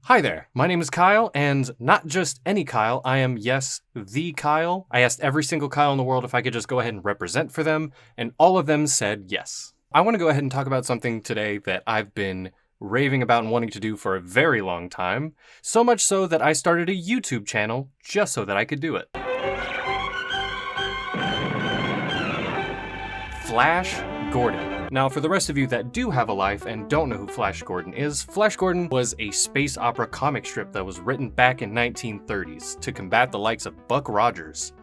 Hi there, my name is Kyle, and not just any Kyle, I am, yes, the Kyle. I asked every single Kyle in the world if I could just go ahead and represent for them, and all of them said yes. I want to go ahead and talk about something today that I've been raving about and wanting to do for a very long time, so much so that I started a YouTube channel just so that I could do it. Flash Gordon. Now, for the rest of you that do have a life and don't know who Flash Gordon is, Flash Gordon was a space opera comic strip that was written back in 1930s to combat the likes of Buck Rogers.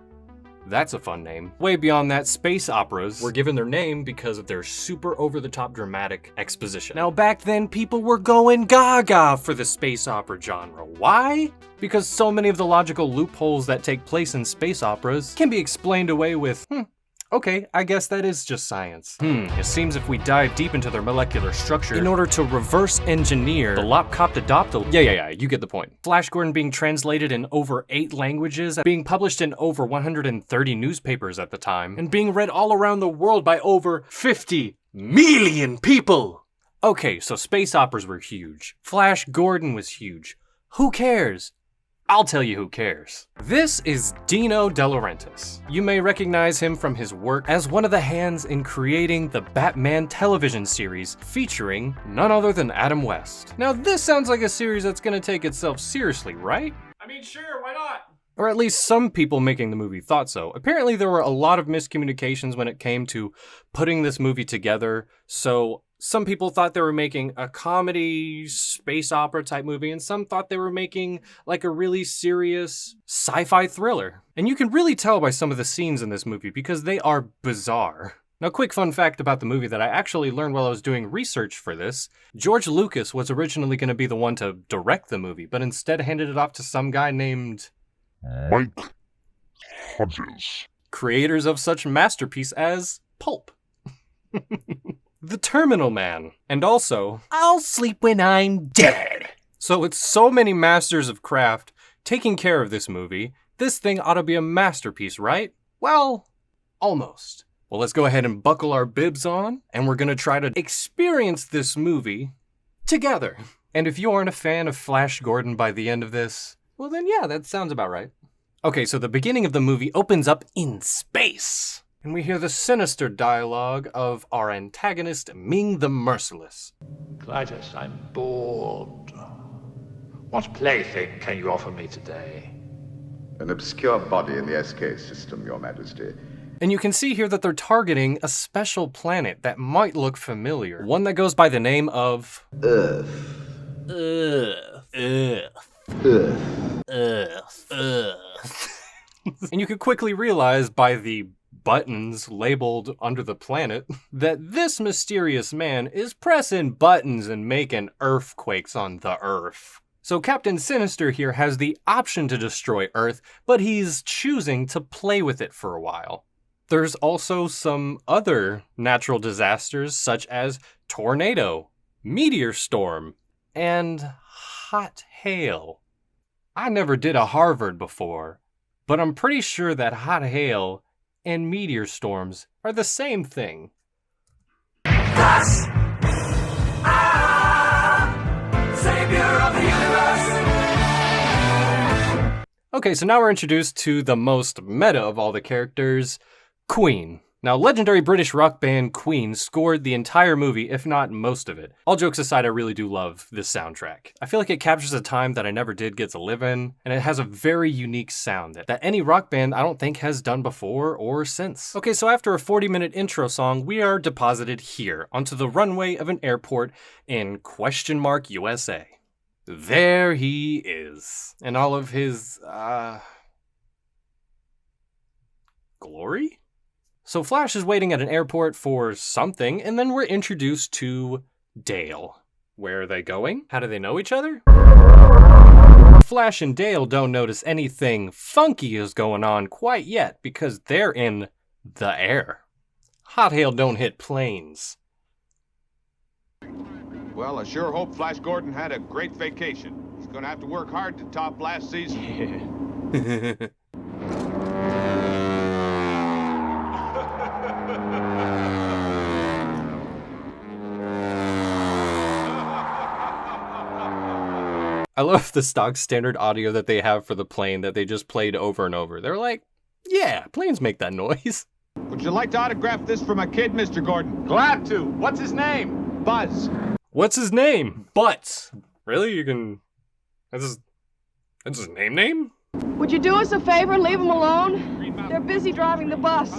That's a fun name. Way beyond that, space operas were given their name because of their super over-the-top dramatic exposition. Now, back then, people were going gaga for the space opera genre. Why? Because so many of the logical loopholes that take place in space operas can be explained away with, okay, I guess that is just science. It seems if we dive deep into their molecular structure in order to reverse engineer the Lopcoptodoptil. Yeah, you get the point. Flash Gordon being translated in over 8 languages, being published in over 130 newspapers at the time, and being read all around the world by over 50 million people. Okay, so space operas were huge. Flash Gordon was huge. Who cares? I'll tell you who cares. This is Dino De Laurentiis. You may recognize him from his work as one of the hands in creating the Batman television series featuring none other than Adam West. Now this sounds like a series that's gonna take itself seriously, right? I mean, sure, why not? Or at least some people making the movie thought so. Apparently there were a lot of miscommunications when it came to putting this movie together, so some people thought they were making a comedy space opera type movie, and some thought they were making like a really serious sci-fi thriller. And you can really tell by some of the scenes in this movie because they are bizarre. Now, quick fun fact about the movie that I actually learned while I was doing research for this. George Lucas was originally going to be the one to direct the movie, but instead handed it off to some guy named Mike Hodges. Creators of such masterpiece as Pulp. The Terminal Man, and also, I'll sleep when I'm dead. So with so many masters of craft taking care of this movie, this thing ought to be a masterpiece, right? Well, almost. Well, let's go ahead and buckle our bibs on, and we're gonna try to experience this movie together. And if you aren't a fan of Flash Gordon by the end of this, well then yeah, that sounds about right. Okay, so the beginning of the movie opens up in space. And we hear the sinister dialogue of our antagonist, Ming the Merciless. Clytus, I'm bored. What plaything can you offer me today? An obscure body in the SK system, Your Majesty. And you can see here that they're targeting a special planet that might look familiar. One that goes by the name of Earth. And you can quickly realize by the buttons labeled under the planet that this mysterious man is pressing buttons and making earthquakes on the Earth. So Captain Sinister here has the option to destroy Earth, but he's choosing to play with it for a while. There's also some other natural disasters such as tornado, meteor storm, and hot hail. I never did a Harvard before, but I'm pretty sure that hot hail and meteor storms are the same thing. Thus, savior of the universe. Okay, so now we're introduced to the most meta of all the characters, Queen. Now, legendary British rock band Queen scored the entire movie, if not most of it. All jokes aside, I really do love this soundtrack. I feel like it captures a time that I never did get to live in, and it has a very unique sound that any rock band I don't think has done before or since. Okay, so after a 40-minute intro song, we are deposited here onto the runway of an airport in ? USA. There he is, in all of his, glory? So Flash is waiting at an airport for something, and then we're introduced to Dale. Where are they going? How do they know each other? Flash and Dale don't notice anything funky is going on quite yet because they're in the air. Hot hail don't hit planes. Well, I sure hope Flash Gordon had a great vacation. He's gonna have to work hard to top last season. I love the stock standard audio that they have for the plane that they just played over and over. They're like, yeah, planes make that noise. Would you like to autograph this for my kid, Mr. Gordon? Glad to. What's his name? Buzz. What's his name? Butts. Really? You can... That's his name? Would you do us a favor and leave them alone? They're busy driving the bus.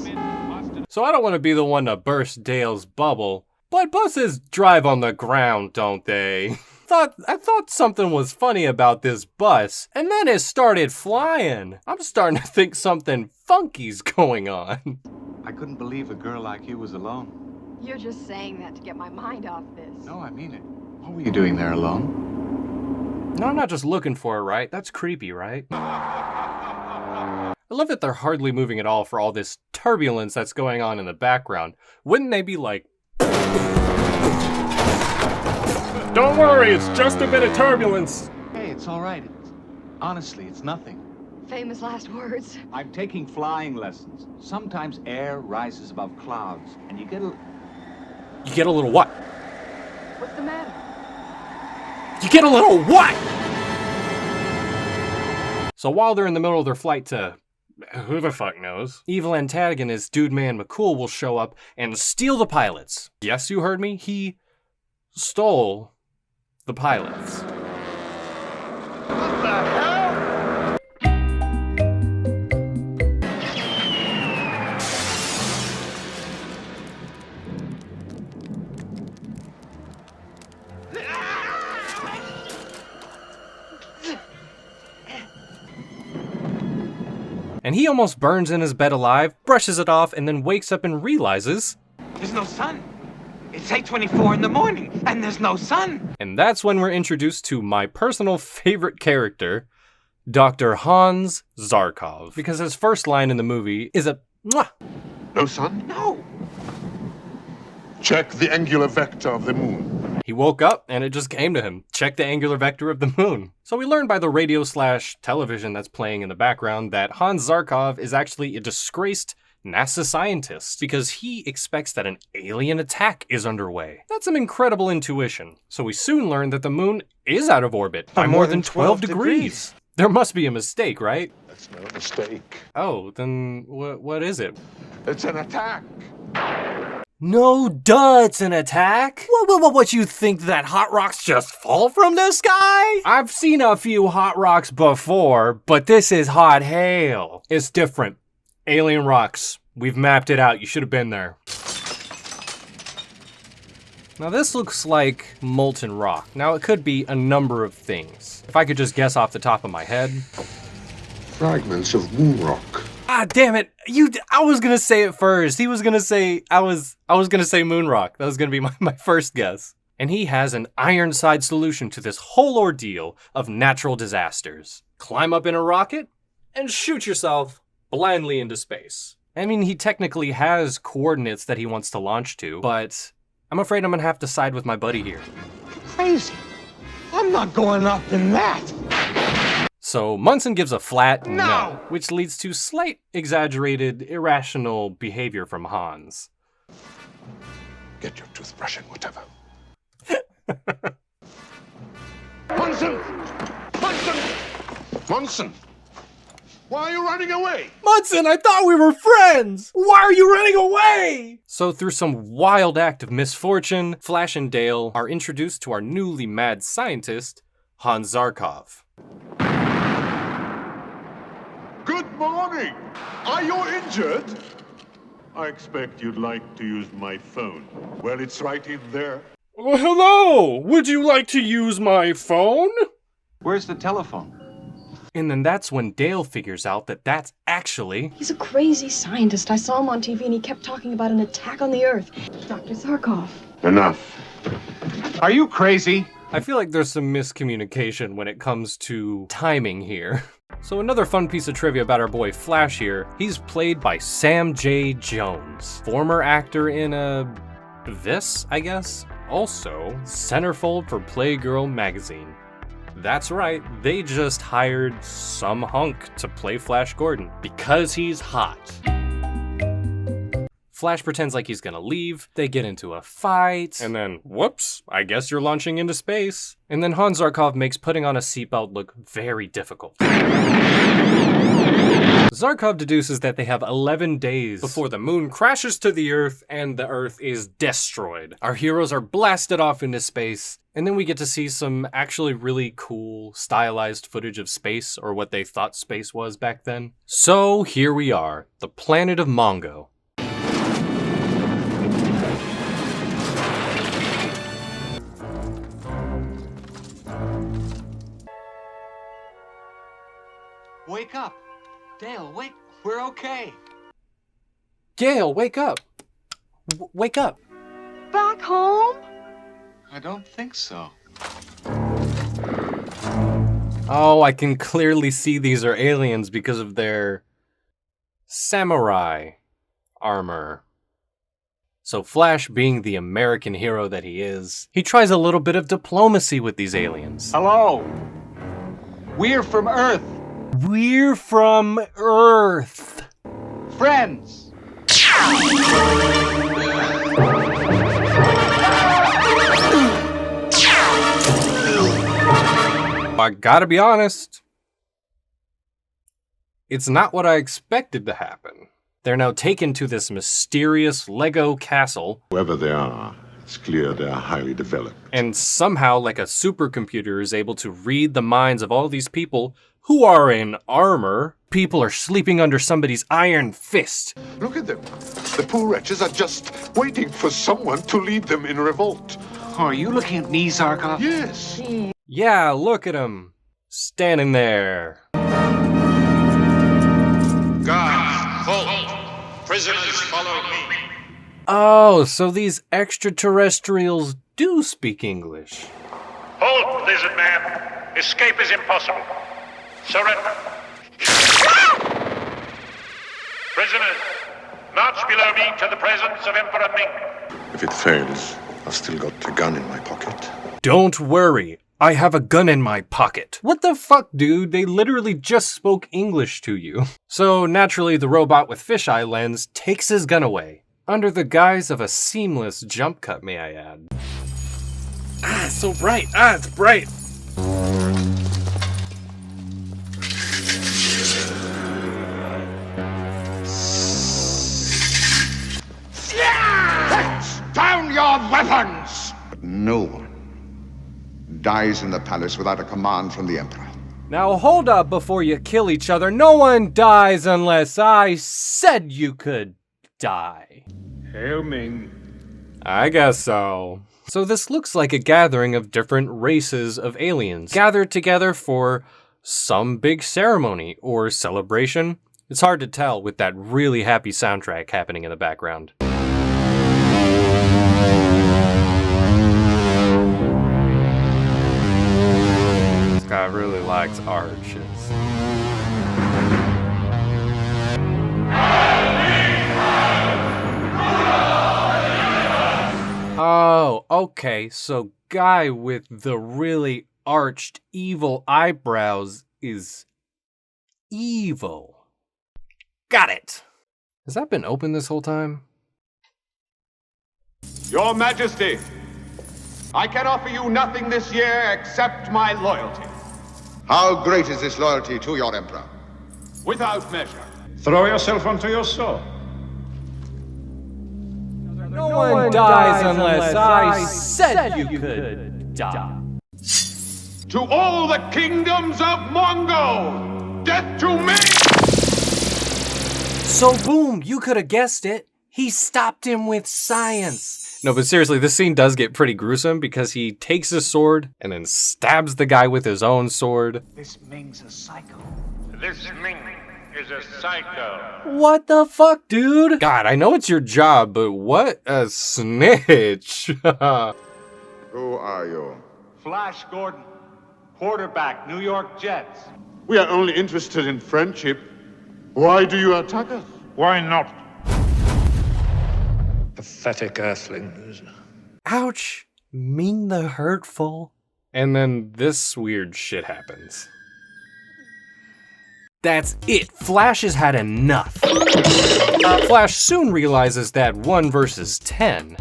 So I don't want to be the one to burst Dale's bubble, but buses drive on the ground, don't they? I thought something was funny about this bus, and then it started flying. I'm starting to think something funky's going on. I couldn't believe a girl like you was alone. You're just saying that to get my mind off this. No, I mean it. What were you doing there alone? No, I'm not just looking for her, right? That's creepy, right? I love that they're hardly moving at all for all this turbulence that's going on in the background. Wouldn't they be like... Don't worry, it's just a bit of turbulence. Hey, it's all right. Honestly, it's nothing. Famous last words. I'm taking flying lessons. Sometimes air rises above clouds, and you get a... You get a little what? What's the matter? You get a little what? So while they're in the middle of their flight to... who the fuck knows? Evil antagonist Dude Man McCool will show up and steal the pilots. Yes, you heard me? He stole the pilots. What the hell? And he almost burns in his bed alive, brushes it off, and then wakes up and realizes... There's no sun. It's 8:24 in the morning, and there's no sun. And that's when we're introduced to my personal favorite character, Dr. Hans Zarkov. Because his first line in the movie is a mwah. No sun? No. Check the angular vector of the moon. He woke up and it just came to him. Check the angular vector of the moon. So we learned by the radio/television that's playing in the background that Hans Zarkov is actually a disgraced NASA scientist because he expects that an alien attack is underway. That's some incredible intuition. So we soon learn that the moon is out of orbit by more than 12 degrees. There must be a mistake, right? That's no mistake. Oh, then what is it? It's an attack. No, duh, it's an attack. What, you think that hot rocks just fall from the sky? I've seen a few hot rocks before, but this is hot hail. It's different. Alien rocks. We've mapped it out. You should have been there. Now this looks like molten rock. Now it could be a number of things. If I could just guess off the top of my head. Fragments of moon rock. Ah, damn it. I was gonna say it first. He was gonna say, I was gonna say moon rock. That was gonna be my first guess. And he has an Ironside solution to this whole ordeal of natural disasters. Climb up in a rocket and shoot yourself blindly into space. I mean, he technically has coordinates that he wants to launch to, but I'm afraid I'm gonna have to side with my buddy here. Crazy. I'm not going up in that. So Munson gives a flat No! which leads to slight, exaggerated, irrational behavior from Hans. Get your toothbrush and whatever. Munson! Munson! Munson! Why are you running away? Munson, I thought we were friends! Why are you running away? So through some wild act of misfortune, Flash and Dale are introduced to our newly mad scientist, Hans Zarkov. Good morning. Are you injured? I expect you'd like to use my phone. Well, it's right in there. Well, hello! Would you like to use my phone? Where's the telephone? And then that's when Dale figures out that that's actually... He's a crazy scientist. I saw him on TV and he kept talking about an attack on the Earth. Dr. Zarkov. Enough. Are you crazy? I feel like there's some miscommunication when it comes to timing here. So another fun piece of trivia about our boy Flash here, he's played by Sam J. Jones, former actor in this, I guess? Also, centerfold for Playgirl magazine. That's right, they just hired some hunk to play Flash Gordon because he's hot. Flash pretends like he's gonna leave, they get into a fight, and then, whoops, I guess you're launching into space. And then Hans Zarkov makes putting on a seatbelt look very difficult. Zarkov deduces that they have 11 days before the moon crashes to the Earth and the Earth is destroyed. Our heroes are blasted off into space, and then we get to see some actually really cool, stylized footage of space, or what they thought space was back then. So here we are, the planet of Mongo. Wake up. Dale, wait. We're okay. Gale, wake up. Wake up. Back home? I don't think so. Oh, I can clearly see these are aliens because of their samurai armor. So Flash, being the American hero that he is, he tries a little bit of diplomacy with these aliens. Hello. We're from Earth. We're from Earth. Friends. I gotta be honest, it's not what I expected to happen. They're now taken to this mysterious Lego castle. Whoever they are, it's clear they are highly developed. And somehow, like a supercomputer is able to read the minds of all these people who are in armor. People are sleeping under somebody's iron fist. Look at them. The poor wretches are just waiting for someone to lead them in revolt. Oh, are you looking at me, Zarkov? Yes. Yeah, look at him. Standing there. Guards, halt! Prisoners, follow me. Oh, so these extraterrestrials do speak English. Halt, lizard man. Escape is impossible. Surrender. Prisoners, march below me to the presence of Emperor Ming. If it fails, I've still got a gun in my pocket. Don't worry, I have a gun in my pocket. What the fuck, dude? They literally just spoke English to you. So naturally, the robot with fisheye lens takes his gun away, under the guise of a seamless jump cut, may I add. Ah, it's so bright. Ah, it's bright. Down your weapons! But no one dies in the palace without a command from the Emperor. Now hold up before you kill each other. No one dies unless I said you could die. Hail Ming. I guess so. So this looks like a gathering of different races of aliens, gathered together for some big ceremony or celebration. It's hard to tell with that really happy soundtrack happening in the background. This guy really likes arches. Oh, okay, so guy with the really arched evil eyebrows is evil. Got it! Has that been open this whole time? Your Majesty, I can offer you nothing this year except my loyalty. How great is this loyalty to your Emperor? Without measure. Throw yourself onto your sword. No one dies unless I said you could die. To all the kingdoms of Mongo, death to me! So boom, you could have guessed it. He stopped him with science. No, but seriously, this scene does get pretty gruesome because he takes his sword and then stabs the guy with his own sword. This Ming's a psycho. This Ming is a psycho. What the fuck, dude? God, I know it's your job, but what a snitch. Who are you? Flash Gordon, quarterback, New York Jets. We are only interested in friendship. Why do you attack us? Why not? Pathetic earthlings. Ouch. Ming the Hurtful. And then this weird shit happens. That's it. Flash has had enough. Flash soon realizes that 1 versus 10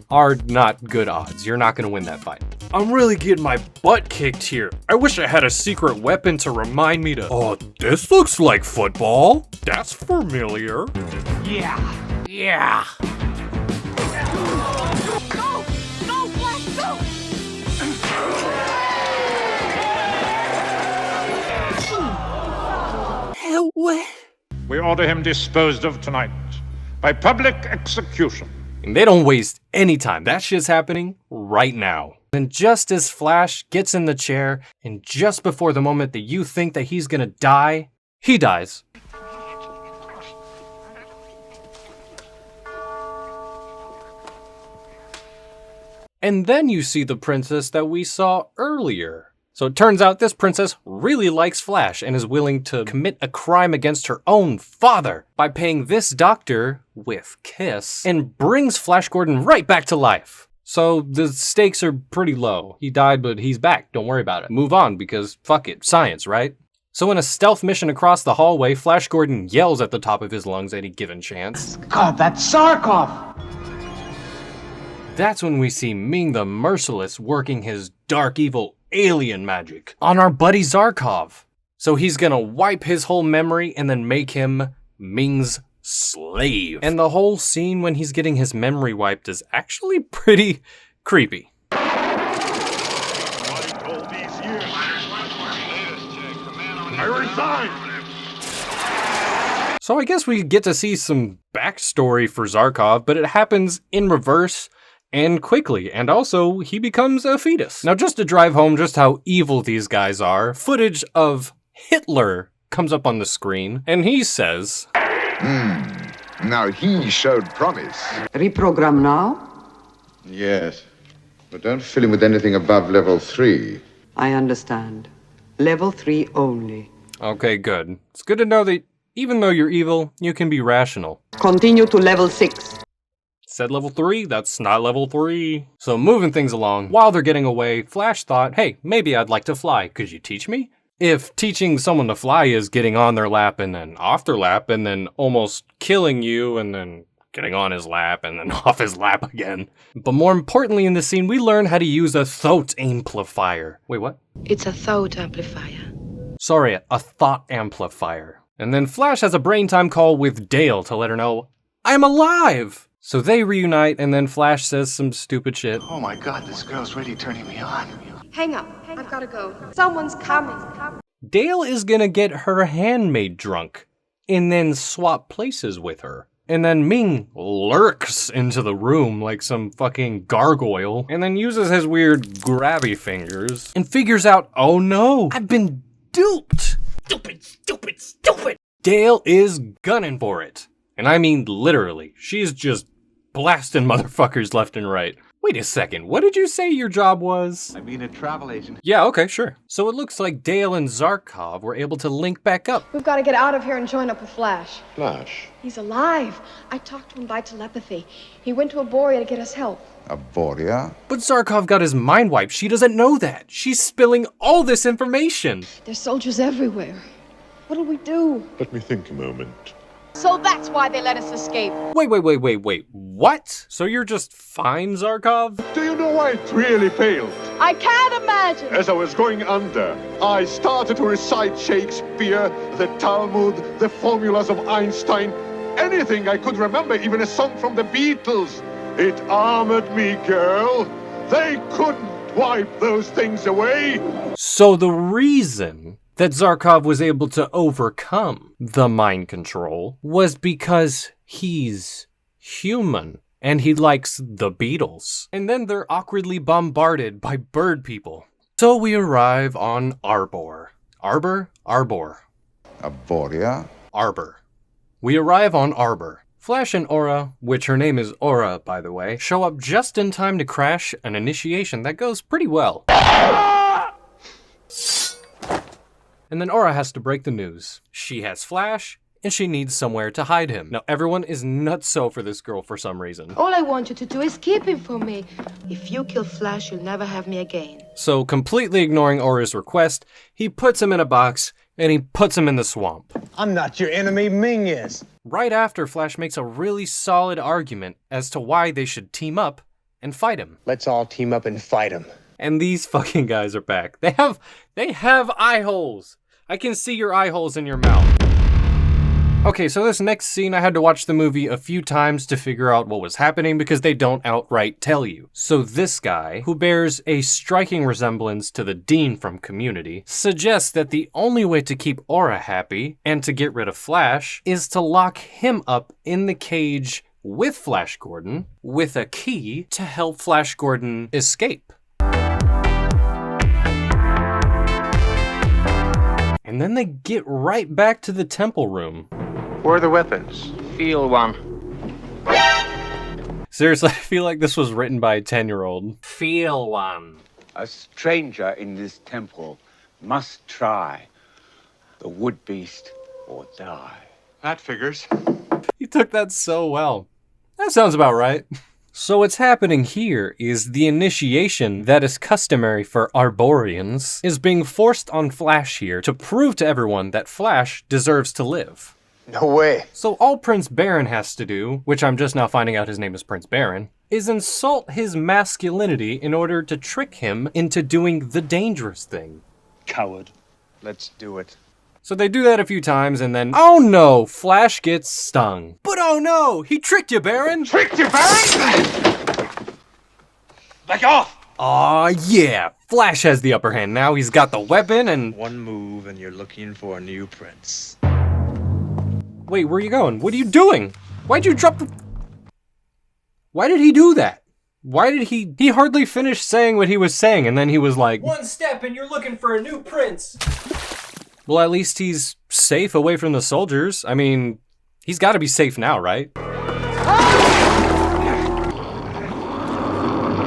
are not good odds. You're not gonna win that fight. I'm really getting my butt kicked here. I wish I had a secret weapon to remind me to. Oh, this looks like football. That's familiar. Yeah. Yeah. Go, Flash, go! We order him disposed of tonight by public execution. And they don't waste any time. That shit's happening right now. And just as Flash gets in the chair, and just before the moment that you think that he's gonna die, he dies. And then you see the princess that we saw earlier. So it turns out this princess really likes Flash and is willing to commit a crime against her own father by paying this doctor with Kiss and brings Flash Gordon right back to life. So the stakes are pretty low. He died, but he's back. Don't worry about it. Move on because fuck it, science, right? So in a stealth mission across the hallway, Flash Gordon yells at the top of his lungs any given chance. God, that's Zarkov! That's when we see Ming the Merciless working his dark evil alien magic on our buddy Zarkov. So he's gonna wipe his whole memory and then make him Ming's slave. And the whole scene when he's getting his memory wiped is actually pretty creepy. I resign! So I guess we get to see some backstory for Zarkov, but it happens in reverse and quickly, and also he becomes a fetus. Now just to drive home just how evil these guys are, footage of Hitler comes up on the screen, and he says, Now he showed promise. Reprogram now? Yes, but don't fill him with anything above level 3. I understand. Level 3 only. Okay, good. It's good to know that even though you're evil, you can be rational. Continue to level 6. Said level 3, that's not level 3. So moving things along, while they're getting away, Flash thought, hey, maybe I'd like to fly. Could you teach me? If teaching someone to fly is getting on their lap and then off their lap and then almost killing you and then getting on his lap and then off his lap again. But more importantly in this scene, we learn how to use a thought amplifier. Wait, what? It's a thought amplifier. Sorry, a thought amplifier. And then Flash has a brain time call with Dale to let her know, I'm alive! So they reunite, and then Flash says some stupid shit. Oh my god, this girl's really turning me on. Hang up. I've got to go. Someone's coming. Dale is gonna get her handmaid drunk, and then swap places with her. And then Ming lurks into the room like some fucking gargoyle, and then uses his weird grabby fingers, and figures out, oh no, I've been duped! Stupid! Dale is gunning for it. And I mean literally, she's just blasting motherfuckers left and right. Wait a second, what did you say your job was? I mean a travel agent. Yeah, okay, sure. So it looks like Dale and Zarkov were able to link back up. We've got to get out of here and join up with Flash. Flash? He's alive. I talked to him by telepathy. He went to Aboria to get us help. Aboria? But Zarkov got his mind wiped. She doesn't know that. She's spilling all this information. There's soldiers everywhere. What'll we do? Let me think a moment. So that's why they let us escape. Wait, what? So you're just fine, Zarkov? Do you know why it really failed? I can't imagine. As I was going under, I started to recite Shakespeare, the Talmud, the formulas of Einstein, anything I could remember, even a song from the Beatles. It armored me, girl. They couldn't wipe those things away. So the reason that Zarkov was able to overcome the mind control was because he's human and he likes the Beatles. And then they're awkwardly bombarded by bird people. So we arrive on Arbor. Arbor? Aboria? Arbor. We arrive on Arbor. Flash and Aura, which her name is Aura, by the way, show up just in time to crash an initiation that goes pretty well. And then Aura has to break the news. She has Flash, and she needs somewhere to hide him. Now, everyone is nutso for this girl for some reason. All I want you to do is keep him for me. If you kill Flash, you'll never have me again. So, completely ignoring Aura's request, he puts him in a box and he puts him in the swamp. I'm not your enemy, Ming is. Right after, Flash makes a really solid argument as to why they should team up and fight him. Let's all team up and fight him. And these fucking guys are back. They have eye holes. I can see your eye holes in your mouth. Okay, so this next scene, I had to watch the movie a few times to figure out what was happening because they don't outright tell you. So this guy, who bears a striking resemblance to the Dean from Community, suggests that the only way to keep Aura happy and to get rid of Flash is to lock him up in the cage with Flash Gordon with a key to help Flash Gordon escape. And then they get right back to the temple room. Where are the weapons? Feel one. Seriously, I feel like this was written by a 10-year-old. Feel one. A stranger in this temple must try the wood beast or die. That figures. He took that so well. That sounds about right. So what's happening here is the initiation that is customary for Arborians is being forced on Flash here to prove to everyone that Flash deserves to live. No way. So all Prince Baron has to do, which I'm just now finding out his name is Prince Baron, is insult his masculinity in order to trick him into doing the dangerous thing. Coward. Let's do it. So they do that a few times and then, oh no, Flash gets stung. But oh no, he tricked you, Baron! Tricked you, Baron? Back off! Aw, yeah, Flash has the upper hand now. He's got the weapon and... One move and you're looking for a new prince. Wait, where are you going? What are you doing? Why'd you drop the... Why did he do that? Why did he... He hardly finished saying what he was saying and then he was like... One step and you're looking for a new prince. Well, at least he's safe away from the soldiers. I mean, he's got to be safe now, right?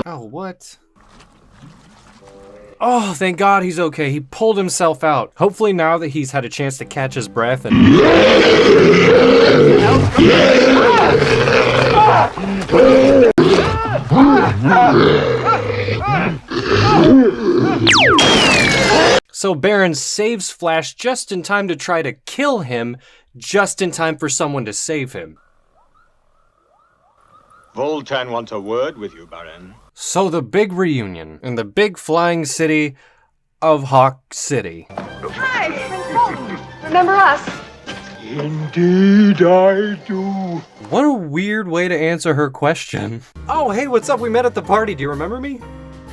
Oh, what? Oh, thank God he's okay. He pulled himself out. Hopefully now that he's had a chance to catch his breath and... So Baron saves Flash just in time to try to kill him, just in time for someone to save him. Voltan wants a word with you, Baron. So the big reunion in the big flying city of Hawk City. Hi, Prince Bolton. Remember us? Indeed I do. What a weird way to answer her question. Oh, hey, what's up? We met at the party. Do you remember me?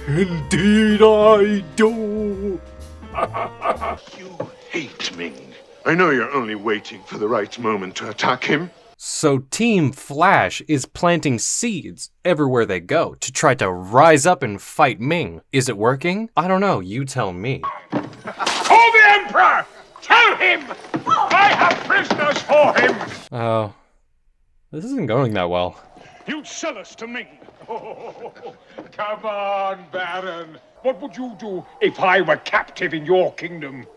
Indeed I do. You hate Ming. I know you're only waiting for the right moment to attack him. So Team Flash is planting seeds everywhere they go to try to rise up and fight Ming. Is it working? I don't know. You tell me. Call the Emperor! Tell him! I have prisoners for him! Oh. This isn't going that well. You'd sell us to Ming. Come on, Baron. What would you do if I were captive in your kingdom?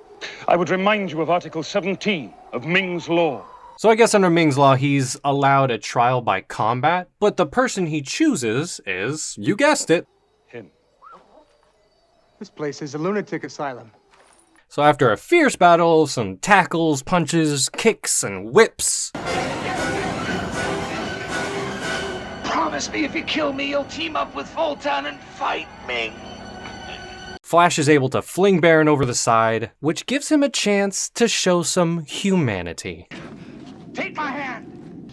I would remind you of Article 17 of Ming's law. So I guess under Ming's law, he's allowed a trial by combat, but the person he chooses is, you guessed it, him. This place is a lunatic asylum. So after a fierce battle, some tackles, punches, kicks, and whips... Promise me if you kill me, you'll team up with Voltan and fight Ming. Flash is able to fling Baron over the side, which gives him a chance to show some humanity. Take my hand.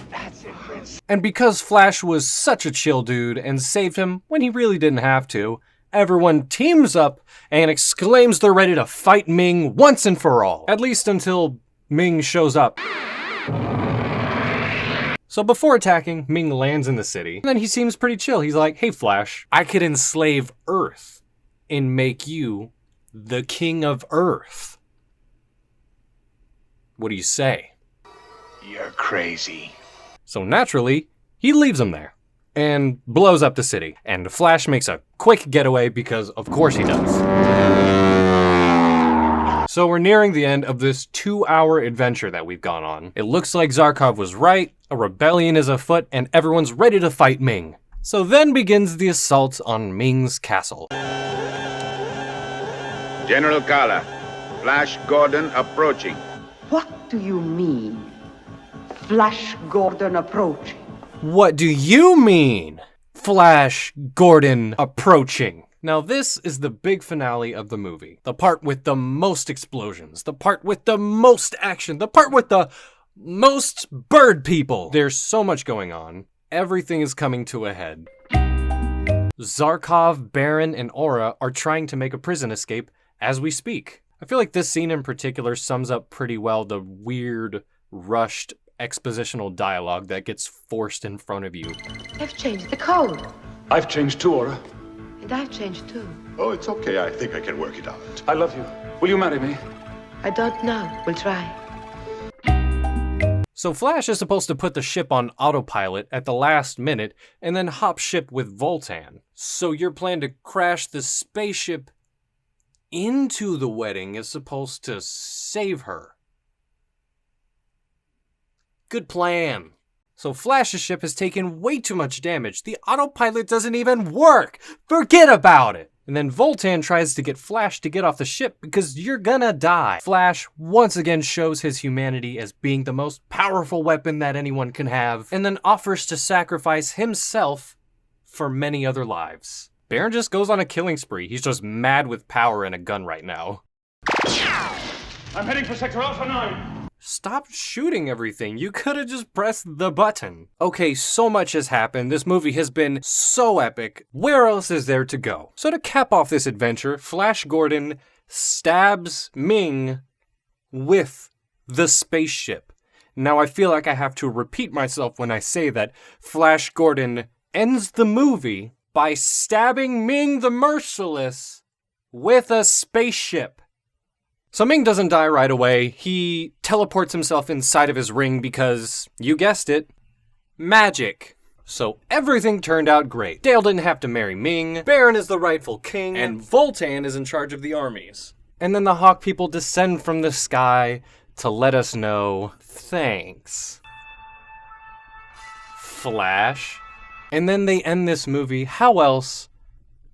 That's it, Prince. And because Flash was such a chill dude and saved him when he really didn't have to, everyone teams up and exclaims they're ready to fight Ming once and for all. At least until Ming shows up. So before attacking, Ming lands in the city. And then he seems pretty chill. He's like, hey Flash, I could enslave Earth and make you the king of Earth. What do you say? You're crazy. So naturally, he leaves him there and blows up the city. And Flash makes a quick getaway because of course he does. So we're nearing the end of this 2-hour adventure that we've gone on. It looks like Zarkov was right, a rebellion is afoot, and everyone's ready to fight Ming. So then begins the assault on Ming's castle. General Kala, Flash Gordon approaching. What do you mean? Flash Gordon approaching. What do you mean? Flash Gordon approaching. Now this is the big finale of the movie. The part with the most explosions, the part with the most action, the part with the most bird people. There's so much going on. Everything is coming to a head. Zarkov, Baron, and Aura are trying to make a prison escape as we speak. I feel like this scene in particular sums up pretty well the weird, rushed, expositional dialogue that gets forced in front of you. I've changed the code. I've changed too, Aura. And I've changed too. Oh, it's okay. I think I can work it out. I love you. Will you marry me? I don't know. We'll try. So Flash is supposed to put the ship on autopilot at the last minute and then hop ship with Voltan. So your plan to crash the spaceship into the wedding is supposed to save her. Good plan. So Flash's ship has taken way too much damage. The autopilot doesn't even work. Forget about it. And then Voltan tries to get Flash to get off the ship because you're gonna die. Flash once again shows his humanity as being the most powerful weapon that anyone can have, and then offers to sacrifice himself for many other lives. Baron just goes on a killing spree. He's just mad with power and a gun right now. I'm heading for Sector Alpha 9. Stop shooting everything. You could have just pressed the button. Okay, so much has happened. This movie has been so epic. Where else is there to go? So to cap off this adventure, Flash Gordon stabs Ming with the spaceship. Now I feel like I have to repeat myself when I say that Flash Gordon ends the movie by stabbing Ming the Merciless with a spaceship. So Ming doesn't die right away. He teleports himself inside of his ring because, you guessed it, magic. So everything turned out great. Dale didn't have to marry Ming, Baron is the rightful king, and Voltan is in charge of the armies. And then the Hawk people descend from the sky to let us know, thanks, Flash. And then they end this movie, how else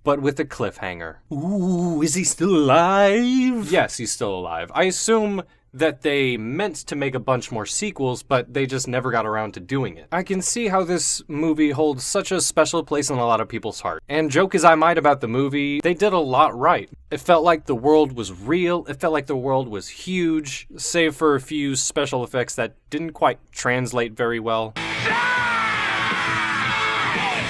but with a cliffhanger. Ooh, is he still alive? Yes, he's still alive. I assume that they meant to make a bunch more sequels, but they just never got around to doing it. I can see how this movie holds such a special place in a lot of people's heart. And joke as I might about the movie, they did a lot right. It felt like the world was real, it felt like the world was huge, save for a few special effects that didn't quite translate very well.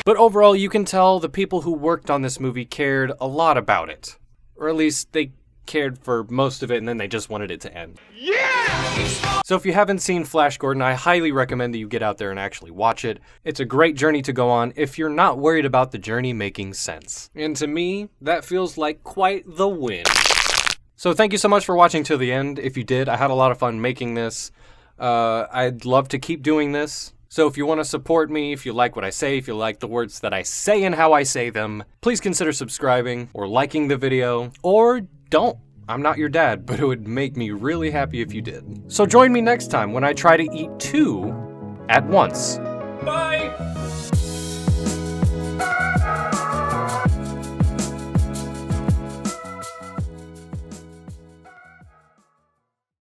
But overall, you can tell the people who worked on this movie cared a lot about it. Or at least they cared for most of it and then they just wanted it to end. Yeah! So if you haven't seen Flash Gordon, I highly recommend that you get out there and actually watch it. It's a great journey to go on if you're not worried about the journey making sense. And to me, that feels like quite the win. So thank you so much for watching to the end. If you did, I had a lot of fun making this. I'd love to keep doing this. So if you want to support me, if you like what I say, if you like the words that I say and how I say them, please consider subscribing or liking the video, or don't. I'm not your dad, but it would make me really happy if you did. So join me next time when I try to eat 2 at once. Bye!